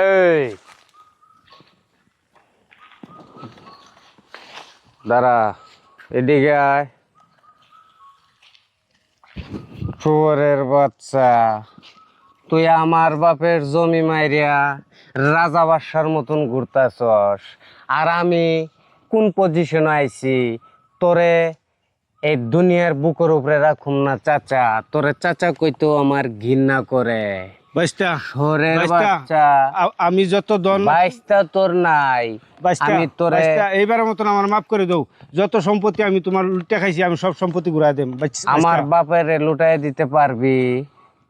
এই দাঁড়া, এদিকে আয়। শুয়োরের বাচ্চা, তুই আমার বাপের জমি মাইরিয়া রাজা বাদশার মতন ঘুরতাছস, আর আমি কোন পজিশন আইছি তোরে এই দুনিয়ার বুকের উপরে রাখুম না চাচা? তোরে চাচা কইতো আমার ঘৃণা করে। বাইস্তা শুয়োরের বাইস্তা, বাচ্চা, আমি যত দন বাইশটা তোর নাই, বাইস্তা আমি তোরে বাইস্তা এইবারের মতন আমার মাফ করে দাও। যত সম্পত্তি আমি তোমার লুটে খাইছি আমি সব সম্পত্তি ঘুরাই দেব। আমার বাপের লুটাই দিতে পারবি?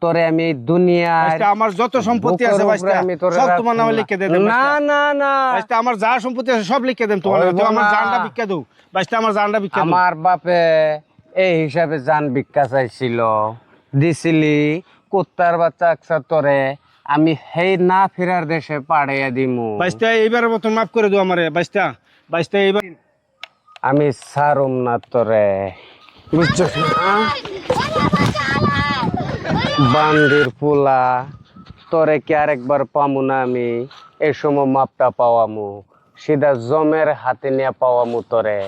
তোরে আমি দুনিয়ার বাইস্তা আমার যত সম্পত্তি আছে বাইস্তা আমি তোরে সব তোমার নামে রাখবো লিখে না। দেব। না না না, বাইস্তা আমার যা সম্পত্তি আছে সব লিখে দেব তোমার নামে। হইবো তুমি আমার না। জানটা ভিক্ষা দাও বাইস্তা, আমার জানটা ভিক্ষা দাও। আমার বাপে এই হিসাবে জান ভিক্ষা চাইছিল, দিছিলি? কুত্তার বাচ্চা আকসা তোরে আমি হেই না ফেরার দেশে পাড়াইয়া দিমু। বাইস্তা এইবারের মতন মাফ করে দাও আমারে বাইস্তা। বাইস্তা এইবার আমি সারুম না তোরে, বুঝছস না? বান্দির পোলা, তোরে কি আরেকবার পামু না আমি? এই সময় মাপটা পাওয়ামু, সিধা জমের হাতে নিয়ে পাওয়ামু তোরে।